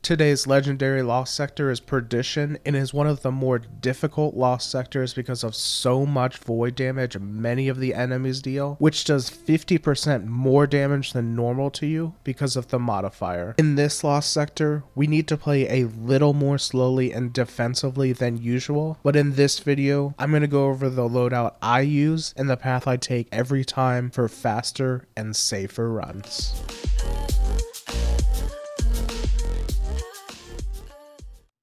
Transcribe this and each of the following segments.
Today's legendary lost sector is Perdition and is one of the more difficult lost sectors because of so much void damage many of the enemies deal, which does 50% more damage than normal to you because of the modifier. In this lost sector, we need to play a little more slowly and defensively than usual, but in this video, I'm going to go over the loadout I use and the path I take every time for faster and safer runs.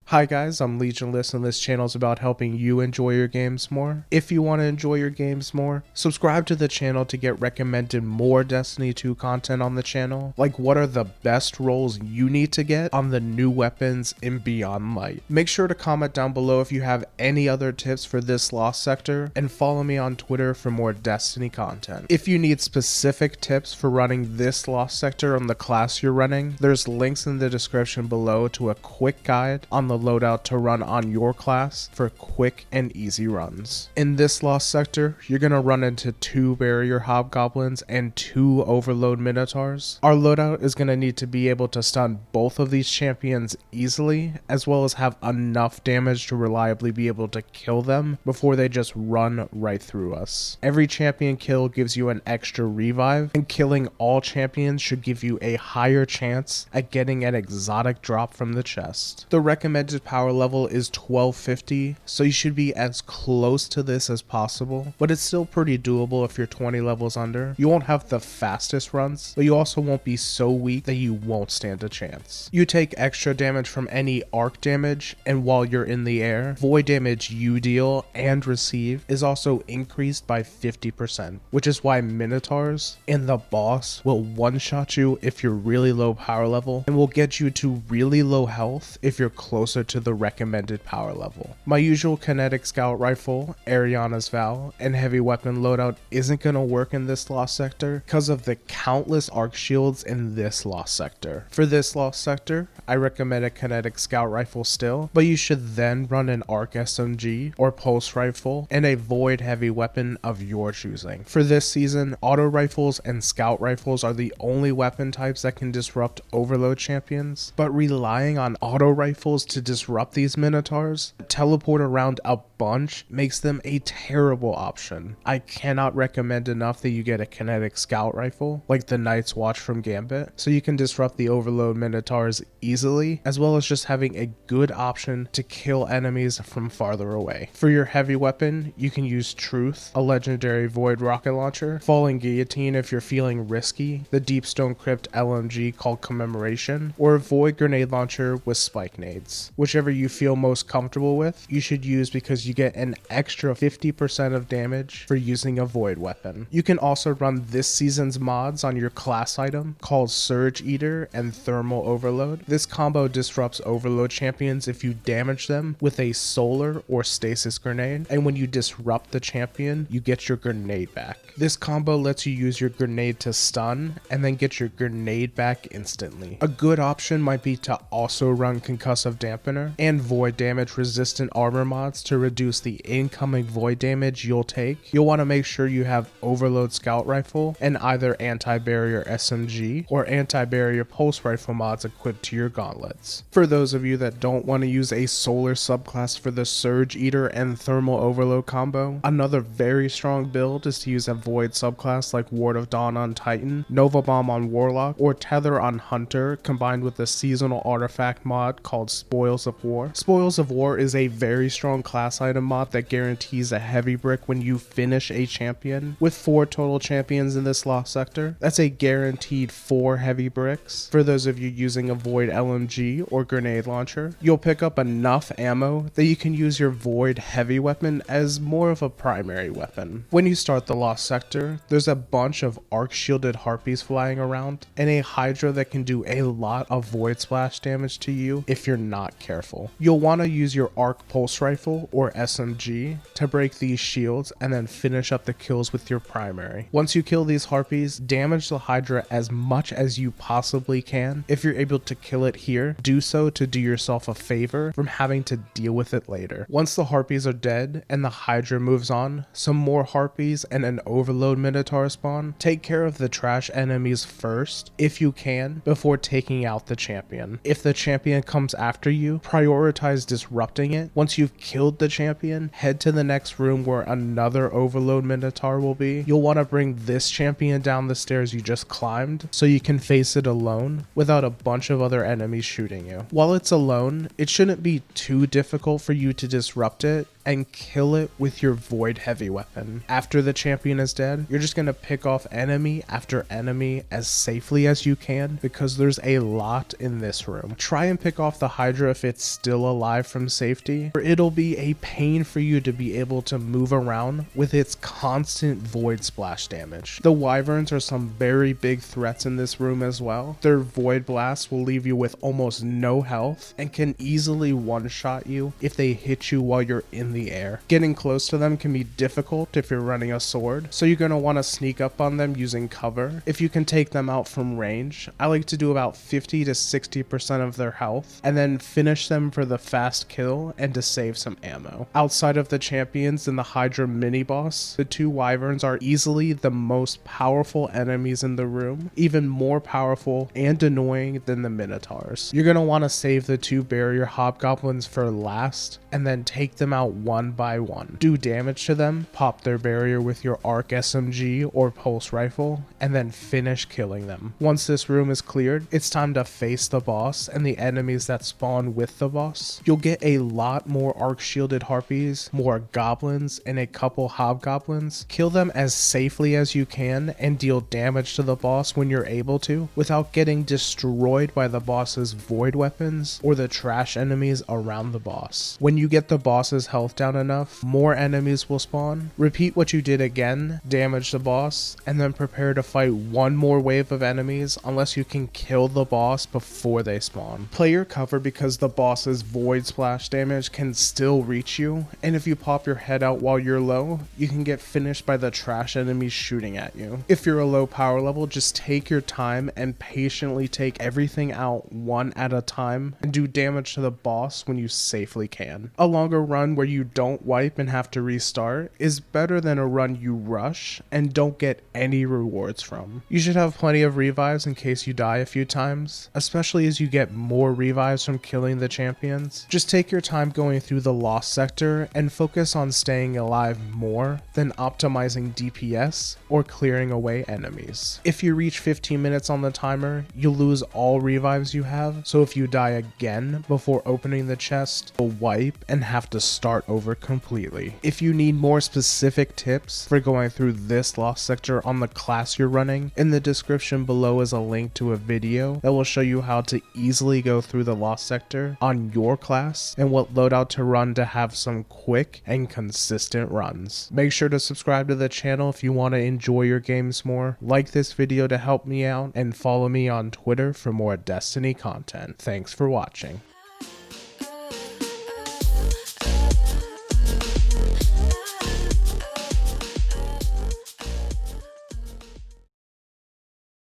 Hi guys, I'm Legionless and this channel is about helping you enjoy your games more. If you want to enjoy your games more, subscribe to the channel to get recommended more Destiny 2 content on the channel, like what are the best rolls you need to get on the new weapons in Beyond Light. Make sure to comment down below if you have any other tips for this lost sector, and follow me on Twitter for more Destiny content. If you need specific tips for running this lost sector on the class you're running, there's links in the description below to a quick guide on the loadout to run on your class for quick and easy runs. In this lost sector, you're going to run into 2 barrier Hobgoblins and 2 Overload Minotaurs. Our loadout is going to need to be able to stun both of these champions easily, as well as have enough damage to reliably be able to kill them before they just run right through us. Every champion kill gives you an extra revive, and killing all champions should give you a higher chance at getting an exotic drop from the chest. The recommended power level is 1250, so you should be as close to this as possible, but it's still pretty doable if you're 20 levels under. You won't have the fastest runs, but you also won't be so weak that you won't stand a chance. You take extra damage from any arc damage, and while you're in the air, void damage you deal and receive is also increased by 50%, which is why Minotaurs and the boss will one-shot you if you're really low power level, and will get you to really low health if you're closer to the recommended power level. My usual kinetic scout rifle, Ariana's Vow, and heavy weapon loadout isn't going to work in this lost sector because of the countless arc shields in this lost sector. For this lost sector, I recommend a kinetic scout rifle still, but you should then run an arc SMG or pulse rifle and a void heavy weapon of your choosing. For this season, auto rifles and scout rifles are the only weapon types that can disrupt overload champions, but relying on auto rifles to disrupt these Minotaurs, teleport around a bunch makes them a terrible option. I cannot recommend enough that you get a kinetic scout rifle, like the Night's Watch from Gambit, so you can disrupt the Overload Minotaurs easily, as well as just having a good option to kill enemies from farther away. For your heavy weapon, you can use Truth, a legendary void rocket launcher, Falling Guillotine if you're feeling risky, the Deepstone Crypt LMG called Commemoration, or a void grenade launcher with spike nades. Whichever you feel most comfortable with, you should use because you get an extra 50% of damage for using a void weapon. You can also run this season's mods on your class item called Surge Eater and Thermal Overload. This combo disrupts overload champions if you damage them with a solar or stasis grenade, and when you disrupt the champion, you get your grenade back. This combo lets you use your grenade to stun and then get your grenade back instantly. A good option might be to also run Concussive Dampener and void damage resistant armor mods to reduce the incoming void damage you'll take. You'll want to make sure you have Overload Scout Rifle and either anti-barrier SMG or anti-barrier pulse rifle mods equipped to your gauntlets. For those of you that don't want to use a solar subclass for the Surge Eater and Thermal Overload combo, another very strong build is to use a void subclass like Ward of Dawn on Titan, Nova Bomb on Warlock, or Tether on Hunter combined with a seasonal artifact mod called Spoils of War. Spoils of War is a very strong class item mod that guarantees a heavy brick when you finish a champion. With 4 total champions in this lost sector, that's a guaranteed 4 heavy bricks. For those of you using a void LMG or grenade launcher, you'll pick up enough ammo that you can use your void heavy weapon as more of a primary weapon. When you start the lost sector, there's a bunch of arc shielded harpies flying around and a Hydra that can do a lot of void splash damage to you if you're not careful. You'll want to use your arc pulse rifle or SMG to break these shields and then finish up the kills with your primary. Once you kill these harpies, damage the Hydra as much as you possibly can. If you're able to kill it here, do so to do yourself a favor from having to deal with it later. Once the harpies are dead and the Hydra moves on, some more harpies and an Overload Minotaur spawn. Take care of the trash enemies first, if you can, before taking out the champion. If the champion comes after you, prioritize disrupting it. Once you've killed the champion, head to the next room where another Overload Minotaur will be. You'll want to bring this champion down the stairs you just climbed so you can face it alone without a bunch of other enemies shooting you. While it's alone, it shouldn't be too difficult for you to disrupt it and kill it with your void heavy weapon. After the champion is dead, you're just gonna pick off enemy after enemy as safely as you can because there's a lot in this room. Try and pick off the Hydra if it's still alive from safety, or it'll be a pain for you to be able to move around with its constant void splash damage. The wyverns are some very big threats in this room as well. Their void blast will leave you with almost no health and can easily one-shot you if they hit you while you're in the air. Getting close to them can be difficult if you're running a sword, so you're going to want to sneak up on them using cover. If you can take them out from range, I like to do about 50 to 60% of their health and then finish them for the fast kill and to save some ammo. Outside of the champions and the Hydra mini boss, the two wyverns are easily the most powerful enemies in the room, even more powerful and annoying than the Minotaurs. You're going to want to save the two barrier Hobgoblins for last and then take them out one by one. Do damage to them, pop their barrier with your arc SMG or pulse rifle, and then finish killing them. Once this room is cleared, it's time to face the boss and the enemies that spawn with the boss. You'll get a lot more arc shielded harpies, more goblins, and a couple hobgoblins. Kill them as safely as you can and deal damage to the boss when you're able to without getting destroyed by the boss's void weapons or the trash enemies around the boss. When you get the boss's health down enough, more enemies will spawn. Repeat what you did again, damage the boss, and then prepare to fight one more wave of enemies unless you can kill the boss before they spawn. Play your cover because the boss's void splash damage can still reach you, and if you pop your head out while you're low, you can get finished by the trash enemies shooting at you. If you're a low power level, just take your time and patiently take everything out one at a time and do damage to the boss when you safely can. A longer run where you don't wipe and have to restart is better than a run you rush and don't get any rewards from. You should have plenty of revives in case you die a few times, especially as you get more revives from killing the champions. Just take your time going through the lost sector and focus on staying alive more than optimizing DPS or clearing away enemies. If you reach 15 minutes on the timer, you'll lose all revives you have, so if you die again before opening the chest, you'll wipe and have to start over completely. If you need more specific tips for going through this lost sector on the class you're running, in the description below is a link to a video that will show you how to easily go through the lost sector on your class and what loadout to run to have some quick and consistent runs. Make sure to subscribe to the channel if you want to enjoy your games more, like this video to help me out, and follow me on Twitter for more Destiny content. Thanks for watching.